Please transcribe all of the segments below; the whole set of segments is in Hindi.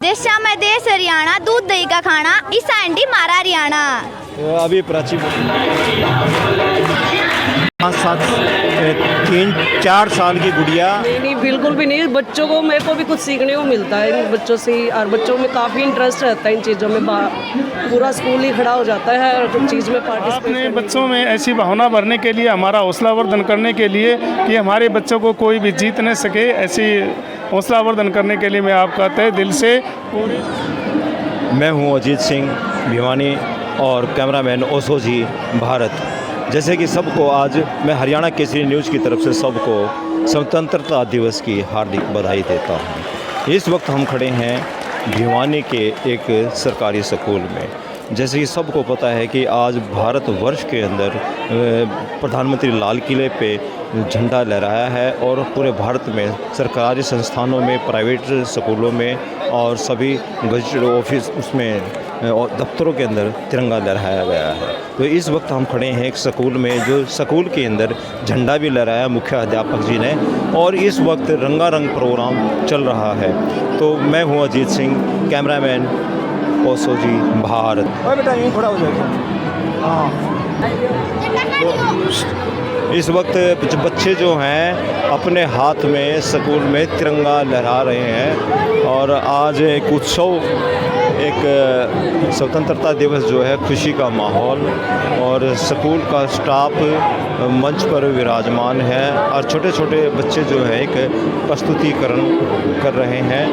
देशा में देश हरियाणा, दूध दही का खाना, इस एंडी मारा हरियाणा। अभी प्राची 3-4 साल की गुड़िया। नहीं बिल्कुल भी नहीं। बच्चों को, मेरे को भी कुछ सीखने को मिलता है इन बच्चों से, और बच्चों में काफ़ी इंटरेस्ट रहता है इन चीज़ों में। पूरा स्कूल ही खड़ा हो जाता है और चीज़ में पार्टिसिपेट। अपने बच्चों में ऐसी भावना भरने के लिए, हमारा हौसलावर्धन करने के लिए कि हमारे बच्चों को कोई भी जीत न सके, ऐसी हौसलावर्धन करने के लिए मैं आपका तहे दिल से। मैं हूं अजीत सिंह भिवानी और कैमरामैन ओशो जी भारत। जैसे कि सबको आज मैं हरियाणा केसरी न्यूज़ की तरफ से सबको स्वतंत्रता दिवस की हार्दिक बधाई देता हूं। इस वक्त हम खड़े हैं भिवानी के एक सरकारी स्कूल में। जैसे कि सबको पता है कि आज भारतवर्ष के अंदर प्रधानमंत्री लाल किले पे झंडा लहराया है और पूरे भारत में सरकारी संस्थानों में, प्राइवेट स्कूलों में और सभी गजटेड ऑफिस उसमें और दफ्तरों के अंदर तिरंगा लहराया गया है। तो इस वक्त हम खड़े हैं एक स्कूल में, जो स्कूल के अंदर झंडा भी लहराया मुख्य अध्यापक जी ने, और इस वक्त रंगारंग प्रोग्राम चल रहा है। तो मैं हूँ अजीत सिंह, कैमरामैन ओशो जी भारत। और बेटा यूँ खड़ा हो जाएगा। हाँ, इस वक्त बच्चे जो हैं अपने हाथ में स्कूल में तिरंगा लहरा रहे हैं और आज एक उत्सव, एक स्वतंत्रता दिवस जो है, खुशी का माहौल, और स्कूल का स्टाफ मंच पर विराजमान है और छोटे छोटे बच्चे जो है एक प्रस्तुतिकरण कर रहे हैं।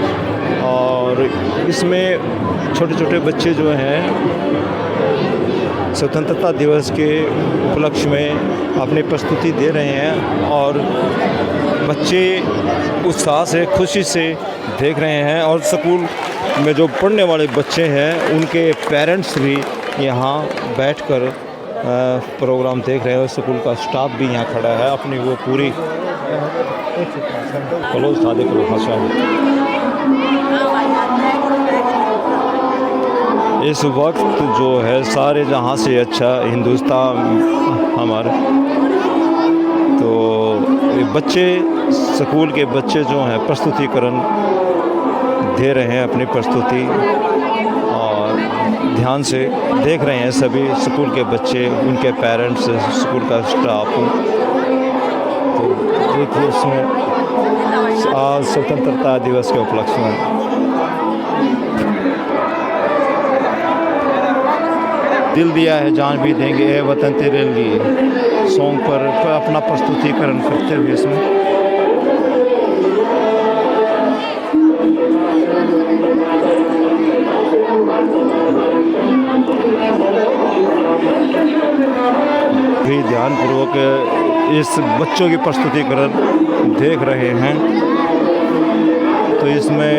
और इसमें छोटे छोटे बच्चे जो हैं स्वतंत्रता दिवस के उपलक्ष्य में अपनी प्रस्तुति दे रहे हैं और बच्चे उत्साह से, खुशी से देख रहे हैं। और स्कूल में जो पढ़ने वाले बच्चे हैं उनके पेरेंट्स भी यहाँ बैठकर प्रोग्राम देख रहे हैं। स्कूल का स्टाफ भी यहाँ खड़ा है अपनी वो पूरी क्लोज था देख लो। इस वक्त जो है सारे जहाँ से अच्छा हिंदुस्तान हमारा, तो बच्चे, स्कूल के बच्चे जो हैं प्रस्तुतिकरण दे रहे हैं अपनी प्रस्तुति और ध्यान से देख रहे हैं सभी स्कूल के बच्चे, उनके पेरेंट्स, स्कूल का स्टाफ। तो देखिए इसमें आज स्वतंत्रता दिवस के उपलक्ष्य में दिल दिया है जान भी देंगे ए वतन तेरे लिए सॉन्ग पर अपना प्रस्तुतिकरण करते हुए इसमें भी ध्यानपूर्वक इस बच्चों की प्रस्तुतिकरण देख रहे हैं। तो इसमें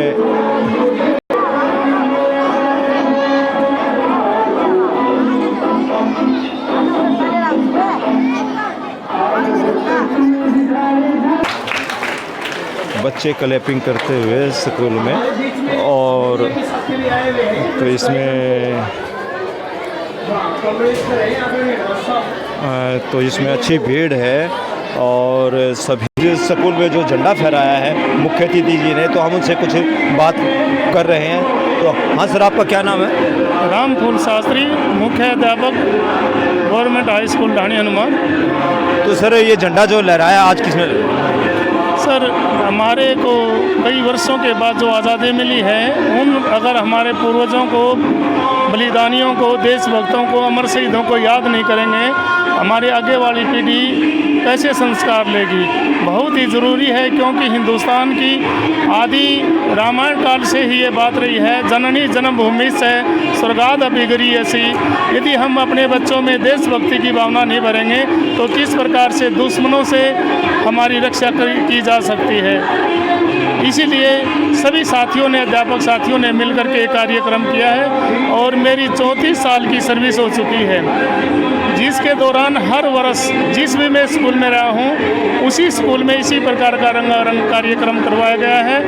बच्चे क्लैपिंग करते हुए स्कूल में, और तो इसमें अच्छी भीड़ है और सभी स्कूल में जो झंडा फहराया है मुख्य अतिथि जी ने, तो हम उनसे कुछ बात कर रहे हैं। तो हाँ सर, आपका क्या नाम है? रामफूल शास्त्री, मुख्य अध्यापक, गवर्नमेंट हाई स्कूल ढाणी हनुमान। तो सर ये झंडा जो लहराया आज किसने? सर हमारे को कई वर्षों के बाद जो आज़ादी मिली है, उन अगर हमारे पूर्वजों को, बलिदानियों को, देशभक्तों को, अमर शहीदों को याद नहीं करेंगे, हमारी आगे वाली पीढ़ी कैसे संस्कार लेगी? बहुत ही ज़रूरी है, क्योंकि हिंदुस्तान की आदि रामायण काल से ही ये बात रही है, जननी जन्मभूमि से स्वर्गाद अभिगरी ऐसी। यदि हम अपने बच्चों में देशभक्ति की भावना नहीं भरेंगे तो किस प्रकार से दुश्मनों से हमारी रक्षा की जा सकती है? इसीलिए सभी साथियों ने, अध्यापक साथियों ने मिलकर के कार्यक्रम किया है और मेरी 34 साल की सर्विस हो चुकी है, जिसके दौरान हर वर्ष जिस भी मैं स्कूल में रहा हूँ उसी स्कूल में इसी प्रकार का रंगारंग कार्यक्रम करवाया गया है।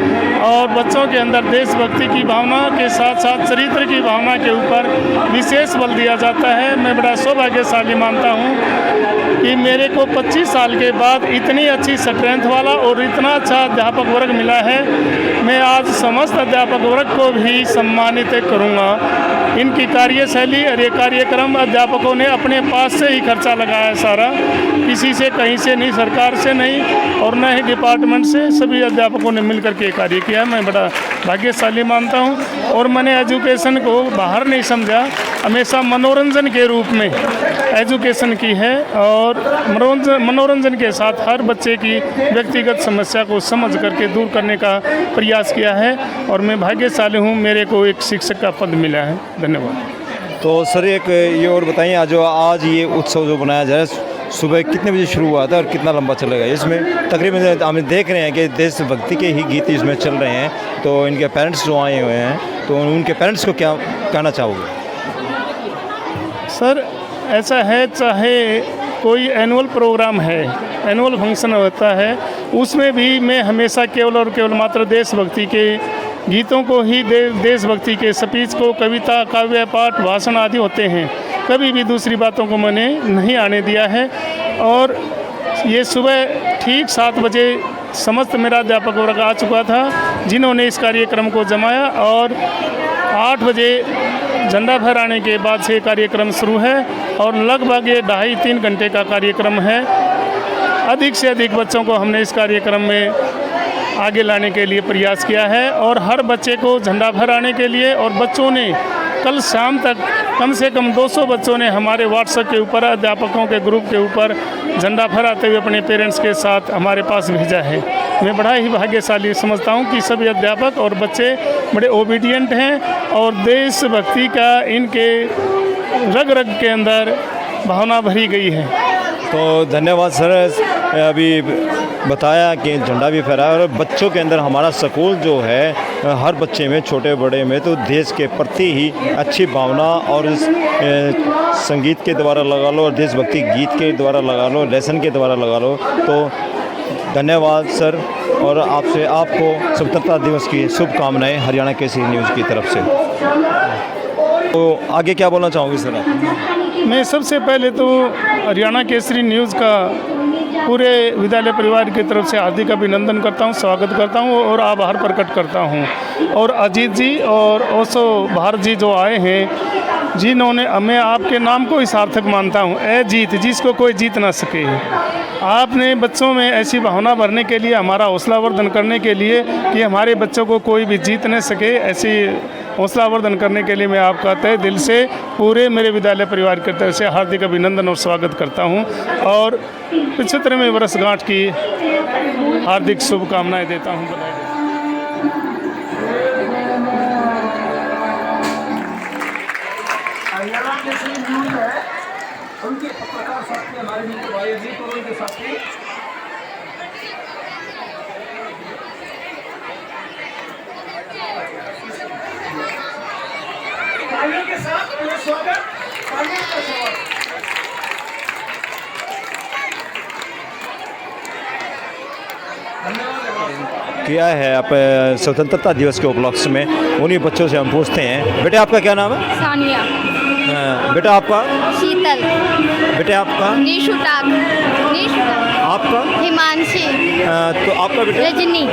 और बच्चों के अंदर देशभक्ति की भावना के साथ साथ चरित्र की भावना के ऊपर विशेष बल दिया जाता है। मैं बड़ा सौभाग्यशाली मानता हूँ कि मेरे को 25 साल के बाद इतनी अच्छी स्ट्रेंथ वाला और इतना अच्छा अध्यापक वर्ग मिला है। मैं आज समस्त अध्यापक वर्ग को भी सम्मानित करूंगा। इनकी कार्यशैली और ये कार्यक्रम अध्यापकों ने अपने पास से ही खर्चा लगाया है सारा, किसी से कहीं से नहीं, सरकार से नहीं और न ही डिपार्टमेंट से, सभी अध्यापकों ने मिलकर के कार्य किया। मैं बड़ा भाग्यशाली मानता हूँ और मैंने एजुकेशन को बाहर नहीं समझा, हमेशा मनोरंजन के रूप में एजुकेशन की है और मनोरंजन के साथ हर बच्चे की व्यक्तिगत समस्या को समझ करके दूर करने का प्रयास किया है और मैं भाग्यशाली हूँ, मेरे को एक शिक्षक का पद मिला है। धन्यवाद। तो सर एक ये और बताइए, जो आज ये उत्सव जो बनाया जा रहा है, सुबह कितने बजे शुरू हुआ था और कितना लंबा चलेगा? इसमें तकरीबन हम देख रहे हैं कि देशभक्ति के ही गीत इसमें चल रहे हैं, तो इनके पेरेंट्स जो आए हुए हैं तो उनके पेरेंट्स को क्या कहना चाहोगे? सर ऐसा है, चाहे कोई एनुअल प्रोग्राम है, एनुअल फंक्शन होता है, उसमें भी मैं हमेशा केवल और केवल मात्र देशभक्ति के गीतों को ही, देशभक्ति के स्पीच को, कविता, काव्य पाठ, भाषण आदि होते हैं, कभी भी दूसरी बातों को मैंने नहीं आने दिया है। और ये सुबह ठीक 7 बजे समस्त मेरा अध्यापक वर्ग आ चुका था, जिन्होंने इस कार्यक्रम को जमाया और 8 बजे झंडा फहराने के बाद से कार्यक्रम शुरू है और लगभग ये 2.5-3 घंटे का कार्यक्रम है। अधिक से अधिक बच्चों को हमने इस कार्यक्रम में आगे लाने के लिए प्रयास किया है और हर बच्चे को झंडा फहराने के लिए, और बच्चों ने कल शाम तक कम से कम 200 बच्चों ने हमारे व्हाट्सएप के ऊपर, अध्यापकों के ग्रुप के ऊपर झंडा फहराते हुए अपने पेरेंट्स के साथ हमारे पास भेजा है। मैं बड़ा ही भाग्यशाली समझता हूं कि सभी अध्यापक और बच्चे बड़े ओबीडियंट हैं और देशभक्ति का इनके रग रग के अंदर भावना भरी गई है। तो धन्यवाद सर, अभी बताया कि झंडा भी फहराया और बच्चों के अंदर हमारा स्कूल जो है, हर बच्चे में, छोटे बड़े में, तो देश के प्रति ही अच्छी भावना और इस संगीत के द्वारा लगा लो और देशभक्ति गीत के द्वारा लगा लो, लेसन के द्वारा लगा लो। तो धन्यवाद सर, और आपसे आपको स्वतंत्रता दिवस की शुभकामनाएं हरियाणा केसरी न्यूज़ की तरफ से। तो आगे क्या बोलना चाहोगे सर आप? मैं सबसे पहले तो हरियाणा केसरी न्यूज़ का पूरे विद्यालय परिवार की तरफ से हार्दिक अभिनंदन करता हूं, स्वागत करता हूं और आभार प्रकट करता हूं। और अजीत जी और ओसो भारत जी जो आए हैं, जिन्होंने, मैं आपके नाम को ही सार्थक मानता हूं, ए जीत, जिसको कोई जीत ना सके। आपने बच्चों में ऐसी भावना भरने के लिए, हमारा हौसलावर्धन करने के लिए कि हमारे बच्चों को कोई भी जीत न सके, ऐसी हौसलावर्धन करने के लिए मैं आपका तहे दिल से पूरे मेरे विद्यालय परिवार की तरफ से हार्दिक अभिनंदन और स्वागत करता हूं और 75वें वर्षगांठ की हार्दिक शुभकामनाएं देता हूं। बधाई देता हरियाणा के सीनियर न्यूज़ है, उनके पत्रकार साथी हमारे मित्र भाई अजीत और उनके साथी तालियों के साथ पूरा स्वागत, तालियों का स्वागत। किया है आप स्वतंत्रता दिवस के उपलक्ष्य में। उन्हीं बच्चों से हम पूछते हैं, बेटे आपका क्या नाम है? सानिया। बेटा आपका? शीतल। बेटे आपका? निशु टाक। आपका? हिमांशी। तो आपका बेटा? रजनी।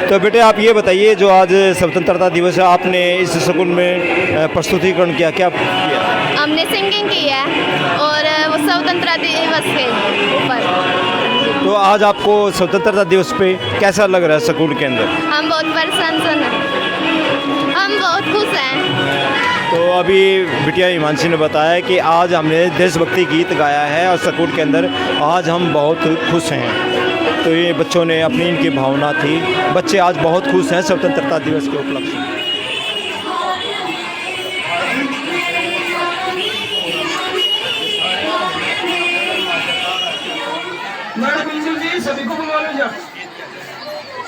तो बेटे आप ये बताइए, जो आज स्वतंत्रता दिवस है, आपने इस स्कूल में प्रस्तुतिकरण किया, क्या किया? हमने सिंगिंग की है और वो स्वतंत्रता दिवस के ऊपर। तो आज आपको स्वतंत्रता दिवस पे कैसा लग रहा है स्कूल के अंदर? हम बहुत प्रसन्न हैं, हम बहुत खुश हैं। तो अभी बिटिया हिमांशी ने बताया कि आज हमने देशभक्ति गीत गाया है और स्कूल के अंदर आज हम बहुत खुश हैं। तो ये बच्चों ने अपनी, इनकी भावना थी, बच्चे आज बहुत खुश हैं स्वतंत्रता दिवस के उपलक्ष्य में। सभी को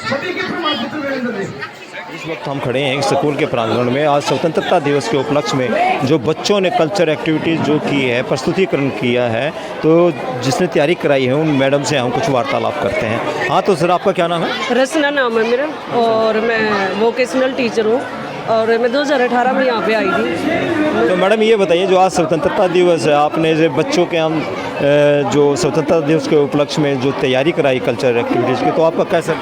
सभी के प्रमाण पत्र। इस वक्त हम खड़े हैं स्कूल के प्रांगण में। आज स्वतंत्रता दिवस के उपलक्ष्य में जो बच्चों ने कल्चर एक्टिविटीज़ जो की है, प्रस्तुतिकरण किया है, तो जिसने तैयारी कराई है उन मैडम से हम कुछ वार्तालाप करते हैं। हाँ, तो सर आपका क्या नाम है? रचना नाम है मेरा और मैं वोकेशनल टीचर हूँ और मैं 2018 में यहाँ पे आई थी। तो मैडम ये बताइए, जो आज स्वतंत्रता दिवस है, आपने जो बच्चों के हम जो स्वतंत्रता दिवस के उपलक्ष्य में जो तैयारी कराई कल्चरल एक्टिविटीज़ की, तो आपका कैसा?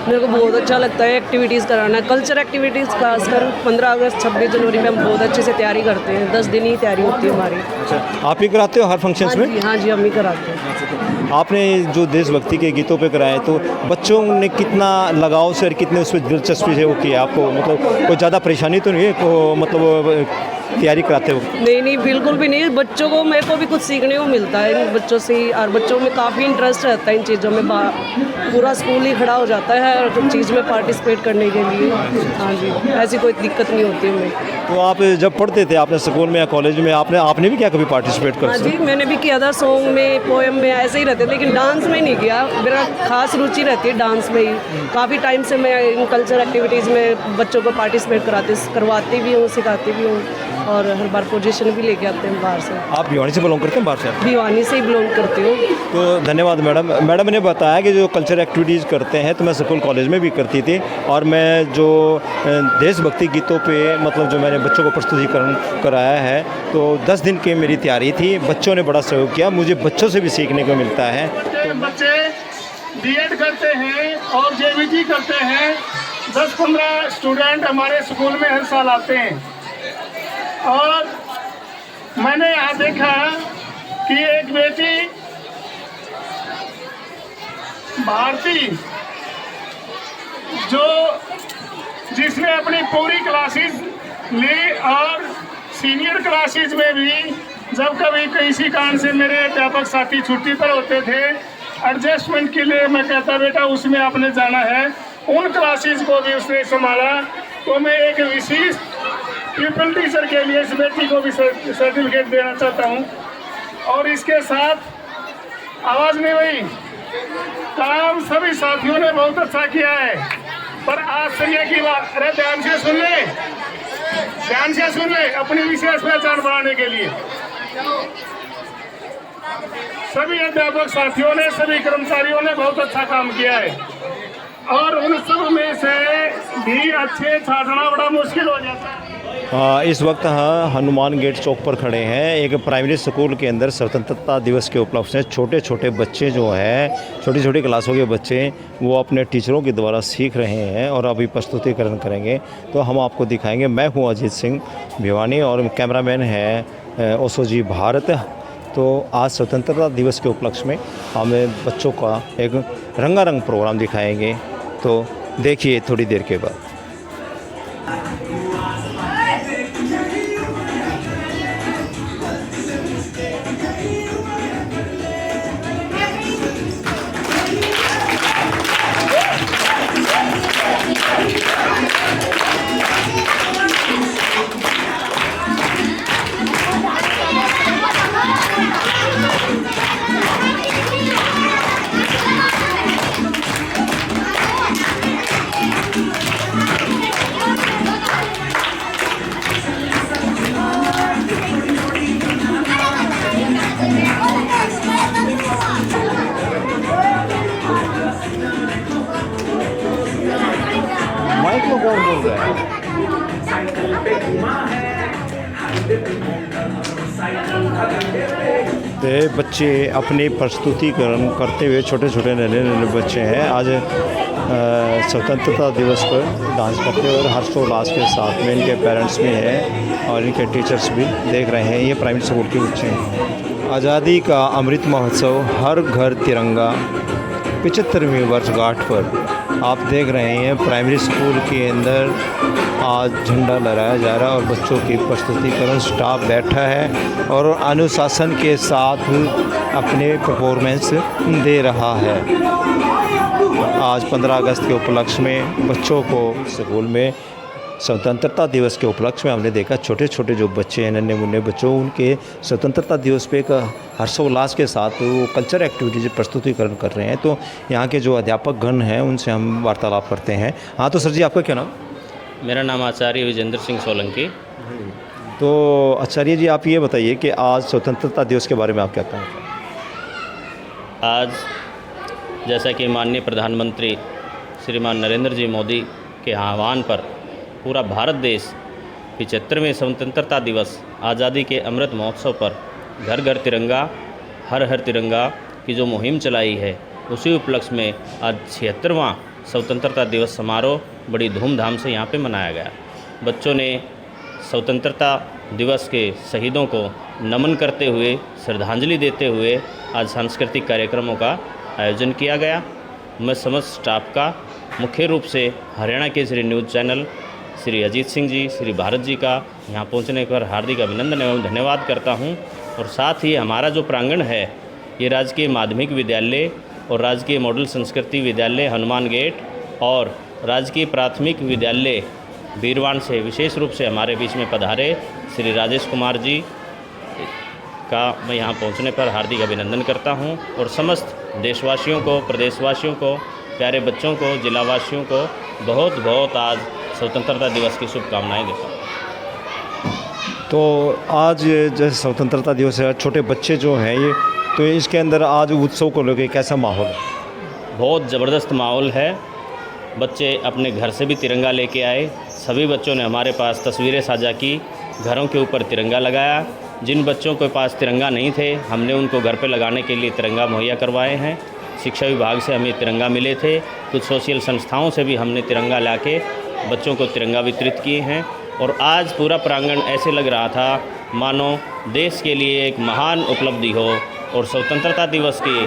मेरे को बहुत अच्छा लगता है एक्टिविटीज़ कराना। कल्चर एक्टिविटीज़ खासकर 15 अगस्त 26 जनवरी में हम बहुत अच्छे से तैयारी करते हैं। 10 दिन ही तैयारी होती है हमारी। अच्छा, आप ही कराते हो हर फंक्शंस में? हाँ जी, हम ही कराते हैं। आपने जो देशभक्ति के गीतों पे कराए, तो बच्चों ने कितना लगाव से और कितने उसमें दिलचस्पी से वो किया? आपको मतलब कोई ज़्यादा परेशानी तो नहीं है को मतलब तैयारी कराते हो? नहीं, बिल्कुल भी नहीं। बच्चों को, मेरे को भी कुछ सीखने को मिलता है इन बच्चों से ही, और बच्चों में काफ़ी इंटरेस्ट रहता है इन चीज़ों में। पूरा स्कूल ही खड़ा हो जाता है हर चीज़ में पार्टिसिपेट करने के लिए। हाँ जी, ऐसी कोई दिक्कत नहीं होती हमें। तो आप जब पढ़ते थे, आपने स्कूल में या कॉलेज में, आपने भी क्या कभी पार्टिसिपेट कर? हाँ जी, मैंने भी किया था। सॉन्ग में, पोएम में ऐसे ही रहते थे, लेकिन डांस में नहीं किया। मेरा खास रुचि रहती है डांस में ही। काफ़ी टाइम से मैं इन कल्चर एक्टिविटीज़ में बच्चों को पार्टिसिपेट करवाती भी हूँ, सिखाती भी हूँ, और हर बार पोजीशन भी लेके आते हैं बाहर से। आप भिवानी से बिलोंग करते हैं? बाहर से? भिवानी से ही बिलोंग करती हूँ। तो धन्यवाद मैडम। मैडम ने बताया कि जो कल्चर एक्टिविटीज़ करते हैं, तो मैं स्कूल कॉलेज में भी करती थी, और मैं जो देशभक्ति गीतों पे मतलब जो मैंने बच्चों को प्रस्तुतिकरण कराया है, तो 10 दिन की मेरी तैयारी थी। बच्चों ने बड़ा सहयोग किया, मुझे बच्चों से भी सीखने को मिलता है। बच्चे बीएड करते हैं और जेवीटी करते हैं। 10-15 स्टूडेंट हमारे स्कूल में हर साल आते हैं, और मैंने यहाँ देखा कि एक बेटी भारती जिसने अपनी पूरी क्लासेस ली, और सीनियर क्लासेस में भी जब कभी किसी कारण से मेरे अध्यापक साथी छुट्टी पर होते थे, एडजस्टमेंट के लिए मैं कहता बेटा उसमें आपने जाना है, उन क्लासेस को भी उसने संभाला। तो मैं एक विशेष ट्रिपल टीचर के लिए इस बेटी को भी सर्टिफिकेट देना चाहता हूँ। और इसके साथ आवाज़ नहीं हुई, काम सभी साथियों ने बहुत अच्छा किया है, पर आश्चर्य की बात, अरे ध्यान से सुन ले अपनी विशेष पहचान बढ़ाने के लिए सभी अध्यापक साथियों ने, सभी कर्मचारियों ने बहुत अच्छा काम किया है, और उन सब में से भी अच्छे छांटना बड़ा मुश्किल हो जाता है। इस वक्त हनुमान गेट चौक पर खड़े हैं। एक प्राइमरी स्कूल के अंदर स्वतंत्रता दिवस के उपलक्ष्य में छोटे छोटे बच्चे जो हैं, छोटी छोटी क्लासों के बच्चे, वो अपने टीचरों के द्वारा सीख रहे हैं और अभी प्रस्तुतिकरण करेंगे। तो हम आपको दिखाएंगे। मैं हूं अजीत सिंह भिवानी और कैमरामैन है ओसोजी भारत। तो आज स्वतंत्रता दिवस के उपलक्ष्य में हमें बच्चों का एक रंगारंग प्रोग्राम दिखाएंगे, तो देखिए थोड़ी देर के बाद। माइक में कौन बोल रहा है? तो बच्चे अपने प्रस्तुतिकरण करते हुए, छोटे छोटे नन्हे बच्चे हैं, आज स्वतंत्रता दिवस पर डांस करते हुए और हर्षोल्लास के साथ में इनके पेरेंट्स भी हैं और इनके टीचर्स भी देख रहे हैं। ये प्राइमरी स्कूल के बच्चे हैं। आज़ादी का अमृत महोत्सव, हर घर तिरंगा, 75वीं वर्षगांठ पर आप देख रहे हैं प्राइमरी स्कूल के अंदर आज झंडा लहराया जा रहा है और बच्चों की प्रस्तुतिकरण स्टाफ बैठा है और अनुशासन के साथ अपने परफॉर्मेंस दे रहा है। आज 15 अगस्त के उपलक्ष्य में बच्चों को स्कूल में स्वतंत्रता दिवस के उपलक्ष्य में हमने देखा छोटे छोटे जो बच्चे हैं, नन्हे मुन्ने बच्चों, उनके स्वतंत्रता दिवस पे एक हर्षोल्लास के साथ वो कल्चर एक्टिविटीज प्रस्तुतिकरण कर रहे हैं। तो यहाँ के जो अध्यापक गण हैं उनसे हम वार्तालाप करते हैं। हाँ, तो सर जी आपका क्या नाम? मेरा नाम आचार्य विजेंद्र सिंह सोलंकी। तो आचार्य जी आप ये बताइए कि आज स्वतंत्रता दिवस के बारे में आप क्या कहेंगे? आज जैसा कि माननीय प्रधानमंत्री श्रीमान नरेंद्र जी मोदी के आह्वान पर पूरा भारत देश 75वें स्वतंत्रता दिवस आज़ादी के अमृत महोत्सव पर घर घर तिरंगा हर हर तिरंगा की जो मुहिम चलाई है, उसी उपलक्ष्य में आज 76वां स्वतंत्रता दिवस समारोह बड़ी धूमधाम से यहाँ पे मनाया गया। बच्चों ने स्वतंत्रता दिवस के शहीदों को नमन करते हुए, श्रद्धांजलि देते हुए आज सांस्कृतिक कार्यक्रमों का आयोजन किया गया। मैं समस्त स्टाफ का मुख्य रूप से हरियाणा केसरी न्यूज़ चैनल श्री अजीत सिंह जी, श्री भारत जी का यहाँ पहुँचने पर हार्दिक अभिनंदन एवं धन्यवाद करता हूँ। और साथ ही हमारा जो प्रांगण है, ये राजकीय माध्यमिक विद्यालय और राजकीय मॉडल संस्कृति विद्यालय हनुमान गेट और राजकीय प्राथमिक विद्यालय बीरवान से विशेष रूप से हमारे बीच में पधारे श्री राजेश कुमार जी का मैं यहाँ पहुँचने पर हार्दिक अभिनंदन करता हूँ। और समस्त देशवासियों को, प्रदेशवासियों को, प्यारे बच्चों को, जिलावासियों को बहुत बहुत आज स्वतंत्रता दिवस की शुभकामनाएं देता हूँ। तो आज जैसे स्वतंत्रता दिवस है, छोटे बच्चे जो हैं ये, तो इसके अंदर आज उत्सव को लेकर कैसा माहौल है? बहुत ज़बरदस्त माहौल है। बच्चे अपने घर से भी तिरंगा लेके आए। सभी बच्चों ने हमारे पास तस्वीरें साझा की, घरों के ऊपर तिरंगा लगाया। जिन बच्चों के पास तिरंगा नहीं थे, हमने उनको घर पे लगाने के लिए तिरंगा मुहैया करवाए हैं। शिक्षा विभाग से हमें तिरंगा मिले थे, कुछ सोशल संस्थाओं से भी हमने तिरंगा लाके बच्चों को तिरंगा वितरित किए हैं। और आज पूरा प्रांगण ऐसे लग रहा था मानो देश के लिए एक महान उपलब्धि हो। और स्वतंत्रता दिवस के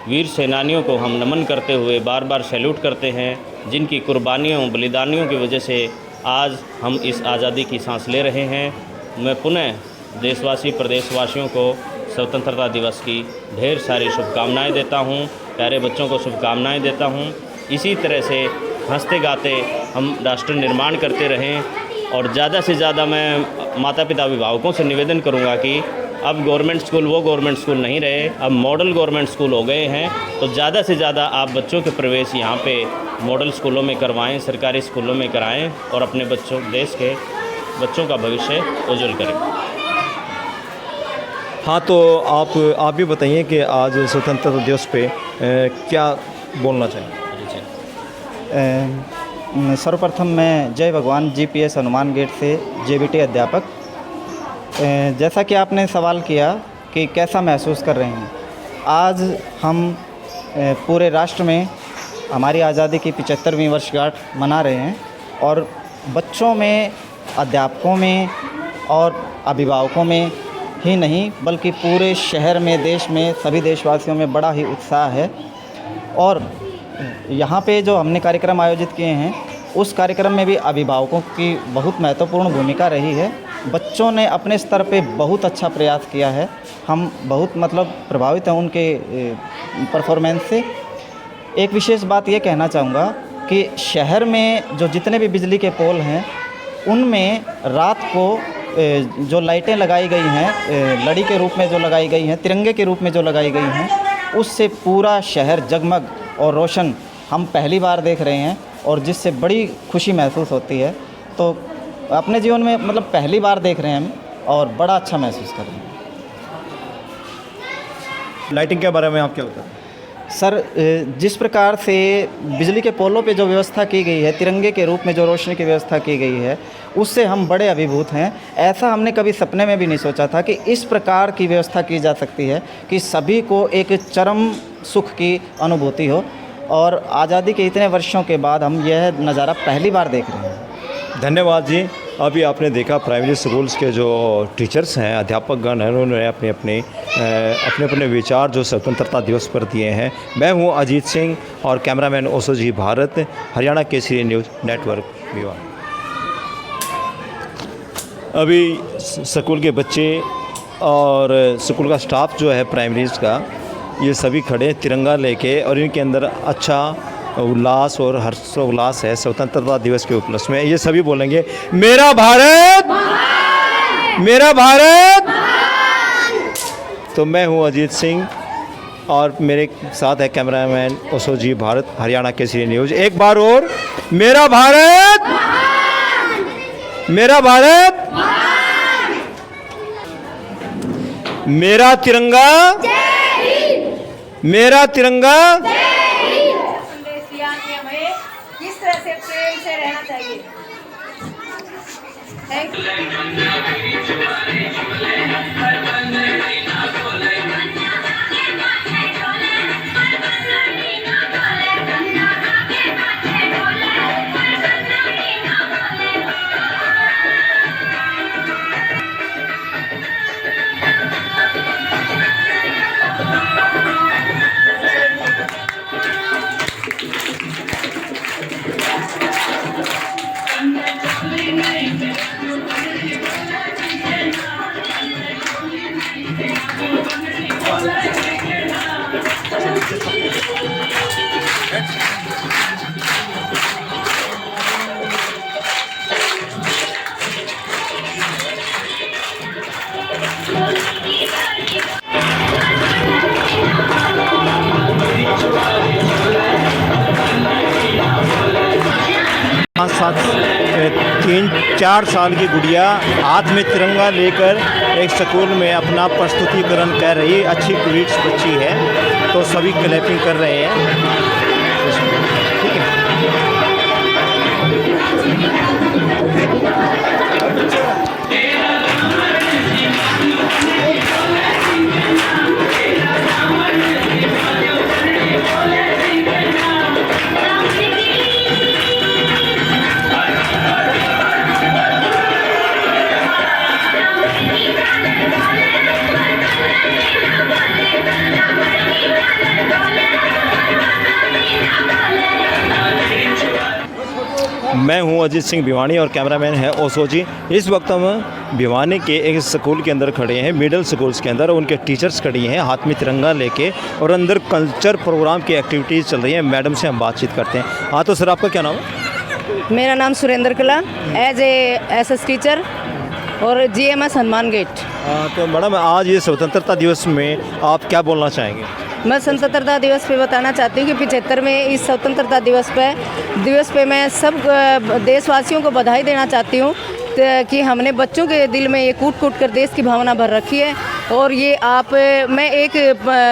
वीर सेनानियों को हम नमन करते हुए बार बार सैल्यूट करते हैं, जिनकी कुर्बानियों, बलिदानियों की वजह से आज हम इस आज़ादी की सांस ले रहे हैं। मैं पुनः देशवासी, प्रदेशवासियों को स्वतंत्रता दिवस की ढेर सारी शुभकामनाएं देता हूं। प्यारे बच्चों को शुभकामनाएं देता हूं। इसी तरह से हंसते गाते हम राष्ट्र निर्माण करते रहें। और ज़्यादा से ज़्यादा मैं माता पिता अभिभावकों से निवेदन करूंगा कि अब गवर्नमेंट स्कूल वो गवर्नमेंट स्कूल नहीं रहे, अब मॉडल गवर्नमेंट स्कूल हो गए हैं। तो ज़्यादा से ज़्यादा आप बच्चों के प्रवेश यहाँ पे मॉडल स्कूलों में करवाएं, सरकारी स्कूलों में कराएं और अपने बच्चों, देश के बच्चों का भविष्य उज्जवल करें। हाँ, तो आप भी बताइए कि आज स्वतंत्रता दिवस पे क्या बोलना चाहिए? सर्वप्रथम मैं जय भगवान जीपीएस हनुमान गेट से जेबीटी अध्यापक। जैसा कि आपने सवाल किया कि कैसा महसूस कर रहे हैं, आज हम पूरे राष्ट्र में हमारी आज़ादी की 75वीं वर्षगांठ मना रहे हैं और बच्चों में, अध्यापकों में और अभिभावकों में ही नहीं बल्कि पूरे शहर में, देश में, सभी देशवासियों में बड़ा ही उत्साह है। और यहाँ पे जो हमने कार्यक्रम आयोजित किए हैं, उस कार्यक्रम में भी अभिभावकों की बहुत महत्वपूर्ण भूमिका रही है। बच्चों ने अपने स्तर पे बहुत अच्छा प्रयास किया है। हम बहुत प्रभावित हैं उनके परफॉर्मेंस से। एक विशेष बात ये कहना चाहूँगा कि शहर में जो जितने भी बिजली के पोल हैं, उनमें रात को जो लाइटें लगाई गई हैं, लड़ी के रूप में जो लगाई गई हैं, तिरंगे के रूप में जो लगाई गई हैं, उससे पूरा शहर जगमग और रोशन हम पहली बार देख रहे हैं और जिससे बड़ी खुशी महसूस होती है। तो अपने जीवन में पहली बार देख रहे हैं हम और बड़ा अच्छा महसूस कर रहे हैं। लाइटिंग के बारे में आप क्या बताएं? सर, जिस प्रकार से बिजली के पोलों पे जो व्यवस्था की गई है, तिरंगे के रूप में जो रोशनी की व्यवस्था की गई है, उससे हम बड़े अभिभूत हैं। ऐसा हमने कभी सपने में भी नहीं सोचा था कि इस प्रकार की व्यवस्था की जा सकती है कि सभी को एक चरम सुख की अनुभूति हो। और आज़ादी के इतने वर्षों के बाद हम यह नज़ारा पहली बार देख रहे हैं। धन्यवाद जी। अभी आपने देखा प्राइमरी स्कूल्स के जो टीचर्स हैं, अध्यापकगण हैं, उन्होंने अपने विचार जो स्वतंत्रता दिवस पर दिए हैं। मैं हूं अजीत सिंह और कैमरामैन ओसो जी, भारत, हरियाणा केसरी न्यूज़ नेटवर्क भिवानी। अभी स्कूल के बच्चे और स्कूल का स्टाफ जो है प्राइमरीज का, ये सभी खड़े तिरंगा लेके और इनके अंदर अच्छा उल्लास और हर्षोल्लास है स्वतंत्रता दिवस के उपलक्ष्य में। ये सभी बोलेंगे मेरा भारत, मेरा भारत। तो मैं हूं अजीत सिंह और मेरे साथ है कैमरामैन ओसो जी, भारत, हरियाणा केसरी न्यूज़। एक बार और, मेरा भारत, मेरा भारत, मेरा तिरंगा, मेरा तिरंगा। संदेश दिया कि हमें किस तरह से प्रेम से रहना चाहिए। साथ 3-4 साल की गुड़िया हाथ में तिरंगा लेकर एक स्कूल में अपना प्रस्तुतिकरण कर रही, अच्छी क्यूट बच्ची है, तो सभी क्लैपिंग कर रहे हैं। ठीक है। मैं हूं अजीत सिंह भिवानी और कैमरामैन है ओशो जी। इस वक्त हम भिवानी के एक स्कूल के अंदर खड़े हैं, मिडिल स्कूल्स के अंदर। उनके टीचर्स खड़ी हैं हाथ में तिरंगा लेके और अंदर कल्चर प्रोग्राम की एक्टिविटीज़ चल रही हैं। मैडम से हम बातचीत करते हैं। हाँ, तो सर आपका क्या नाम है? मेरा नाम सुरेंद्र कला, एज एस टीचर और GMS हनुमान गेट। तो मैडम, आज ये स्वतंत्रता दिवस में आप क्या बोलना चाहेंगे? मैं स्वतंत्रता दिवस पे बताना चाहती हूँ कि 75 में इस स्वतंत्रता दिवस पे मैं सब देशवासियों को बधाई देना चाहती हूँ कि हमने बच्चों के दिल में ये कूट कूट कर देश की भावना भर रखी है। और ये मैं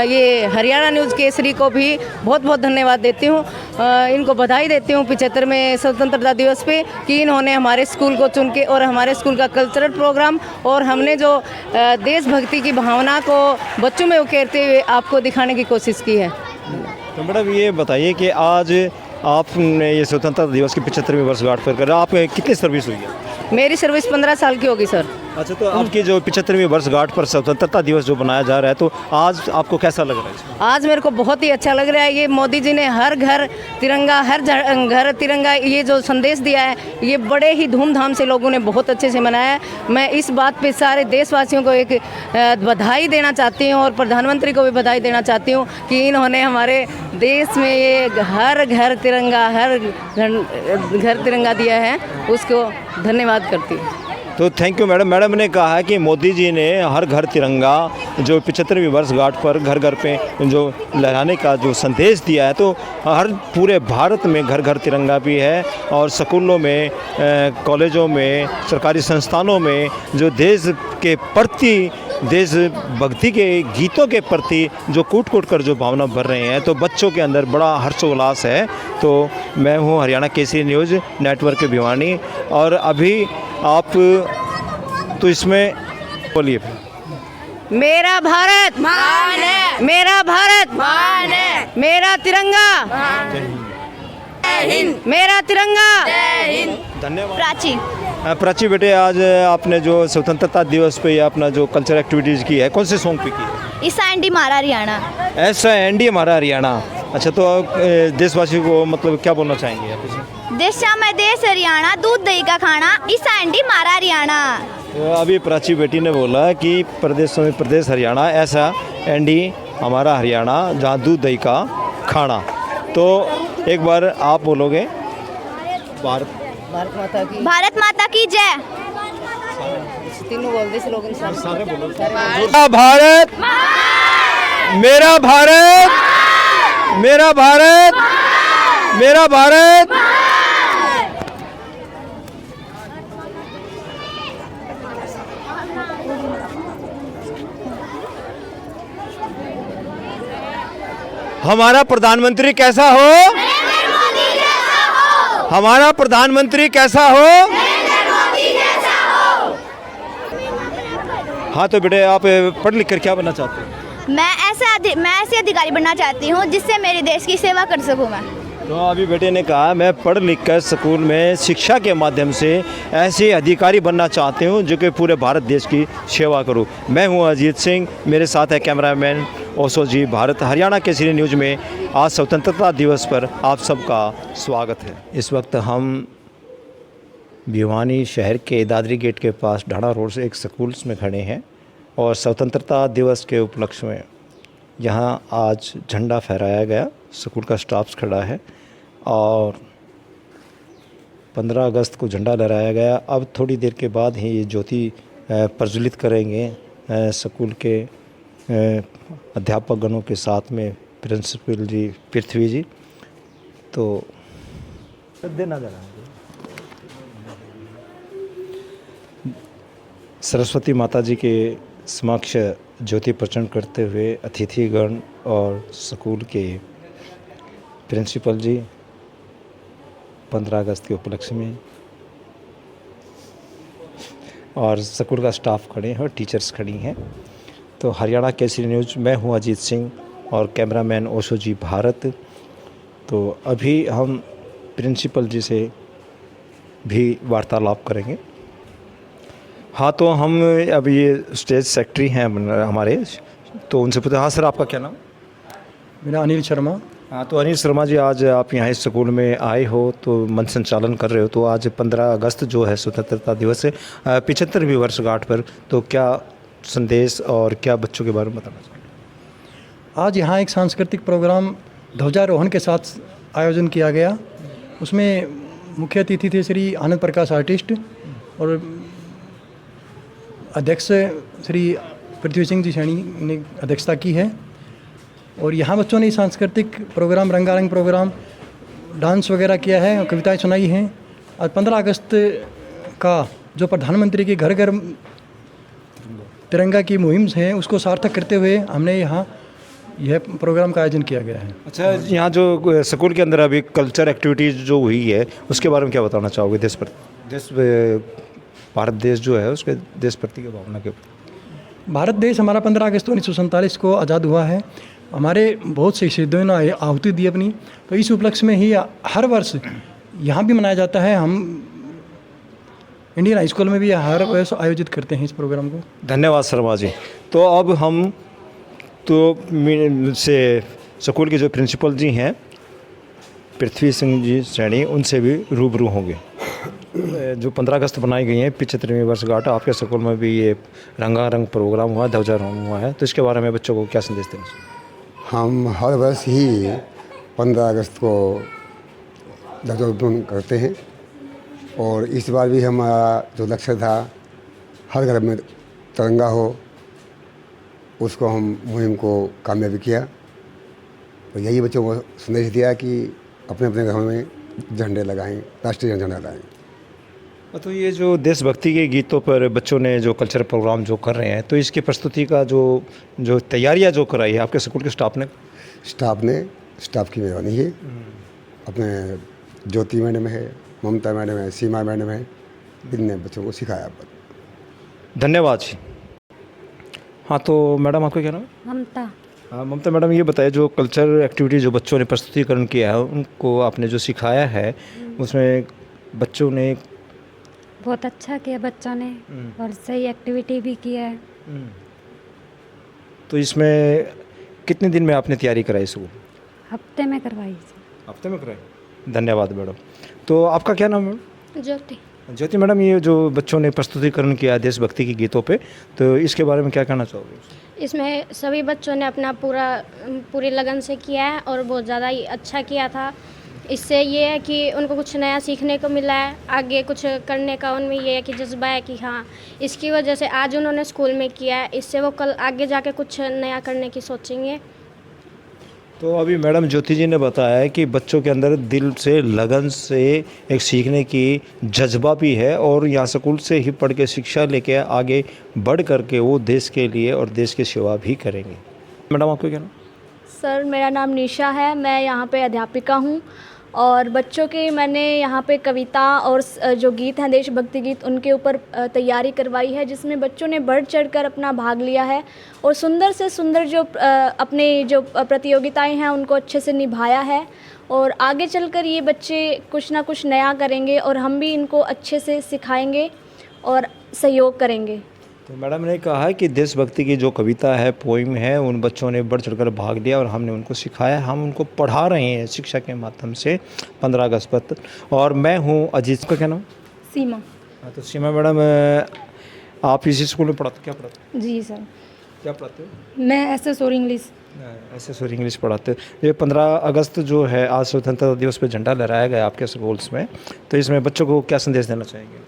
ये हरियाणा न्यूज़ केसरी को भी बहुत बहुत धन्यवाद देती हूँ, इनको बधाई देती हूँ 75 में स्वतंत्रता दिवस पे कि इन्होंने हमारे स्कूल को चुन के और हमारे स्कूल का कल्चरल प्रोग्राम और हमने जो देशभक्ति की भावना को बच्चों में उकेरते हुए आपको दिखाने की कोशिश की है। तो मैडम, ये बताइए कि आज आपने ये स्वतंत्रता दिवस की 75वीं वर्षगांठ पर कर, आप कितनी सर्विस हुई है? मेरी सर्विस 15 साल की होगी सर। अच्छा, तो आपकी जो 75वीं वर्षगांठ पर स्वतंत्रता दिवस जो बनाया जा रहा है, तो आज आपको कैसा लग रहा है? आज मेरे को बहुत ही अच्छा लग रहा है। ये मोदी जी ने हर घर तिरंगा, हर घर तिरंगा, ये जो संदेश दिया है, ये बड़े ही धूमधाम से लोगों ने बहुत अच्छे से मनाया है। मैं इस बात पे सारे देशवासियों को एक बधाई देना चाहती हूँ और प्रधानमंत्री को भी बधाई देना चाहती हूँ कि इन्होंने हमारे देश में ये हर घर तिरंगा दिया है, उसको धन्यवाद करती हूँ। तो थैंक यू मैडम। मैडम ने कहा है कि मोदी जी ने हर घर तिरंगा जो 75वीं वर्षगांठ पर घर घर पे जो लहराने का जो संदेश दिया है, तो हर पूरे भारत में घर घर तिरंगा भी है और स्कूलों में, कॉलेजों में, सरकारी संस्थानों में जो देश के प्रति, देशभक्ति के गीतों के प्रति जो कूट कूट कर जो भावना भर रहे हैं, तो बच्चों के अंदर बड़ा हर्षोल्लास है। तो मैं हूँ हरियाणा केसरी न्यूज़ नेटवर्क के भिवानी, और अभी आप तो इसमें बोलिए। मेरा भारत महान है, मेरा भारत महान है, मेरा तिरंगा जय हिंद, मेरा तिरंगा जय हिंद। धन्यवाद। प्राची बेटे, आज आपने जो स्वतंत्रता दिवस पे अपना जो कल्चर एक्टिविटीज़ की है, कौन से सॉन्ग पे की है? ईसा एंडी हमारा हरियाणा। ऐसा एंडी हमारा हरियाणा। अच्छा, तो देशवासियों को मतलब क्या बोलना चाहेंगे आप इसमें? देशा में देश हरियाणा, दूध दही का खाना, ईसा एंडी हमारा हरियाणा। तो अभी प्राची बेटी ने बोला कि प्रदेशों में प्रदेश हरियाणा, ऐसा एंडी हमारा हरियाणा, जहाँ दूध दही का खाना। तो एक बार आप बोलोगे। भारत माता की, भारत माता की जय। तीनों बोल दे स्लोगन सारे बोलो। मेरा भारत, मेरा भारत, मेरा भारत, मेरा भारत। हमारा प्रधानमंत्री कैसा हो? हमारा प्रधानमंत्री कैसा हो? हाँ तो बेटे आप पढ़ लिख कर क्या बनना चाहते हो? मैं ऐसे अधिकारी बनना चाहती हूँ जिससे मेरे देश की सेवा कर सकूँ मैं। तो अभी बेटे ने कहा मैं पढ़ लिख कर स्कूल में शिक्षा के माध्यम से ऐसे अधिकारी बनना चाहती हूँ जो कि पूरे भारत देश की सेवा करूँ। मैं हूँ अजीत सिंह, मेरे साथ है कैमरामैन ओशो जी। भारत हरियाणा केसरी न्यूज़ में आज स्वतंत्रता दिवस पर आप सबका स्वागत है। इस वक्त हम भिवानी शहर के दादरी गेट के पास ढाणा रोड से एक स्कूल्स में खड़े हैं और स्वतंत्रता दिवस के उपलक्ष्य में यहाँ आज झंडा फहराया गया। स्कूल का स्टाफ खड़ा है और 15 अगस्त को झंडा लहराया गया। अब थोड़ी देर के बाद ही ये ज्योति प्रज्वलित करेंगे स्कूल के अध्यापक गणों के साथ में प्रिंसिपल जी पृथ्वी जी। तो देना जरा सरस्वती माता जी के समक्ष ज्योति प्रज्वलन करते हुए अतिथिगण और स्कूल के प्रिंसिपल जी 15 अगस्त के उपलक्ष्य में और स्कूल का स्टाफ खड़े हैं और टीचर्स खड़ी हैं। तो हरियाणा केसरी न्यूज़, मैं हूं अजीत सिंह और कैमरामैन ओशो जी भारत। तो अभी हम प्रिंसिपल जी से भी वार्तालाप करेंगे। हाँ तो हम अभी ये स्टेज सेक्रेटरी हैं हमारे, तो उनसे पूछते। हाँ सर, आपका क्या नाम? मेरा अनिल शर्मा। हाँ तो अनिल शर्मा जी, आज आप यहाँ इस स्कूल में आए हो तो मंच संचालन कर रहे हो। तो आज 15 अगस्त जो है स्वतंत्रता दिवस है, 75वीं वर्षगांठ पर, तो क्या संदेश और क्या बच्चों के बारे में बताना चाहिए? आज यहाँ एक सांस्कृतिक प्रोग्राम ध्वजारोहण के साथ आयोजन किया गया। उसमें मुख्य अतिथि थे श्री आनंद प्रकाश आर्टिस्ट और अध्यक्ष श्री पृथ्वी सिंह जी सैनी ने अध्यक्षता की है। और यहाँ बच्चों ने सांस्कृतिक प्रोग्राम, रंगारंग प्रोग्राम, डांस वगैरह किया है और कविताएं सुनाई हैं। आज 15 अगस्त का जो प्रधानमंत्री के घर घर तिरंगा की मुहिम है उसको सार्थक करते हुए हमने यहाँ यह प्रोग्राम का आयोजन किया गया है। अच्छा, यहाँ जो स्कूल के अंदर अभी कल्चर एक्टिविटीज़ जो हुई है उसके बारे में क्या बताना चाहोगे? भारत देश जो है उसके देश प्रति की भावना के ऊपर। भारत देश हमारा 15 अगस्त 1947 को आज़ाद हुआ है। हमारे बहुत से शहीदों ने आहुति दी अपनी, तो इस उपलक्ष्य में ही हर वर्ष यहाँ भी मनाया जाता है। हम इंडियन हाई स्कूल में भी हर वर्ष आयोजित करते हैं इस प्रोग्राम को। धन्यवाद शर्मा जी। तो अब हम से स्कूल के जो प्रिंसिपल जी हैं पृथ्वी सिंह जी सैनी, उनसे भी रूबरू होंगे। जो 15 अगस्त बनाई गई हैं 75वीं वर्षगांठ, आपके स्कूल में भी ये रंगारंग प्रोग्राम हुआ, ध्वजारोहण हुआ है, तो इसके बारे में बच्चों को क्या संदेश देना चाहिए? हम हर वर्ष ही 15 अगस्त को ध्वजारोहण करते हैं और इस बार भी हमारा जो लक्ष्य था हर घर में तिरंगा हो, उसको हम मुहिम को कामयाबी किया। तो यही बच्चों को संदेश दिया कि अपने अपने घरों में झंडे लगाएं, राष्ट्रीय झंडा लगाएं। तो ये जो देशभक्ति के गीतों पर बच्चों ने जो कल्चरल प्रोग्राम जो कर रहे हैं, तो इसकी प्रस्तुति का जो तैयारियां जो कराई है आपके स्कूल के स्टाफ स्टाफ की मेहरबानी है। अपने ज्योति मैडम है, ममता मैडम है, सीमा मैडम है, इनने बच्चों को सिखाया। धन्यवाद जी। हाँ तो मैडम, आपका क्या नाम? ममता। हाँ ममता मैडम, ये बताइए जो कल्चरल एक्टिविटी जो बच्चों ने प्रस्तुतिकरण किया है उनको आपने जो सिखाया है उसमें बच्चों ने बहुत अच्छा किया बच्चों ने और सही एक्टिविटी भी किया है। तो इसमें कितने दिन में आपने तैयारी कराई इसको? हफ्ते में करवाई। हफ्ते में कराई। धन्यवाद मैडम। तो आपका क्या नाम है? ज्योति। ज्योति मैडम, ये जो बच्चों ने प्रस्तुतिकरण किया देशभक्ति के गीतों पे, तो इसके बारे में क्या कहना चाहोगे? इसमें सभी बच्चों ने अपना पूरी लगन से किया है और बहुत ज़्यादा ही अच्छा किया था। इससे ये है कि उनको कुछ नया सीखने को मिला है, आगे कुछ करने का उनमें ये है कि जज्बा है कि हाँ इसकी वजह से आज उन्होंने स्कूल में किया है, इससे वो कल आगे जाके कुछ नया करने की सोचेंगे। तो अभी मैडम ज्योति जी ने बताया है कि बच्चों के अंदर दिल से, लगन से एक सीखने की जज्बा भी है और यहाँ स्कूल से ही पढ़ के शिक्षा लेके आगे बढ़ करके वो देश के लिए और देश की सेवा भी करेंगे। मैडम आपको क्या नाम? सर मेरा नाम निशा है, मैं यहाँ पे अध्यापिका हूँ और बच्चों के मैंने यहाँ पे कविता और जो गीत हैं देशभक्ति गीत उनके ऊपर तैयारी करवाई है, जिसमें बच्चों ने बढ़ चढ़कर अपना भाग लिया है और सुंदर से सुंदर जो अपने जो प्रतियोगिताएं हैं उनको अच्छे से निभाया है। और आगे चलकर ये बच्चे कुछ ना कुछ नया करेंगे और हम भी इनको अच्छे से सिखाएंगे और सहयोग करेंगे। तो मैडम ने कहा है कि देशभक्ति की जो कविता है, पोइम है, उन बच्चों ने बढ़ चढ़कर भाग लिया और हमने उनको सिखाया, हम उनको पढ़ा रहे हैं शिक्षा के माध्यम से 15 अगस्त पर। और मैं हूँ अजीत, का क्या नाम? सीमा। हाँ, तो सीमा मैडम आप इसी स्कूल में पढ़ाते, क्या पढ़ाते? जी सर। क्या पढ़ाते हो? मैं एसएस और इंग्लिश। एसएस और इंग्लिश पढ़ाते हो। ये 15 अगस्त जो है आज स्वतंत्रता दिवस पे झंडा लहराया गया आपके स्कूल्स में, तो इसमें बच्चों को क्या संदेश देना चाहेंगे?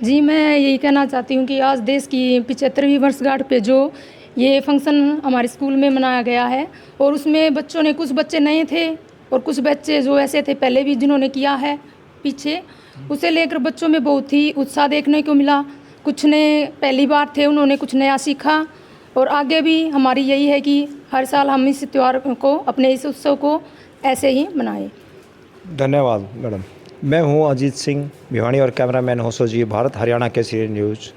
जी, मैं यही कहना चाहती हूँ कि आज देश की 75वीं वर्षगांठ पे जो ये फंक्शन हमारे स्कूल में मनाया गया है और उसमें बच्चों ने, कुछ बच्चे नए थे और कुछ बच्चे जो ऐसे थे पहले भी जिन्होंने किया है पीछे, उसे लेकर बच्चों में बहुत ही उत्साह देखने को मिला। कुछ ने पहली बार थे, उन्होंने कुछ नया सीखा और आगे भी हमारी यही है कि हर साल हम इस त्यौहार को, अपने इस उत्सव को ऐसे ही मनाएं। धन्यवाद मैडम। मैं हूँ अजीत सिंह भिवानी और कैमरामैन होसो जी, भारत हरियाणा केसरी न्यूज़।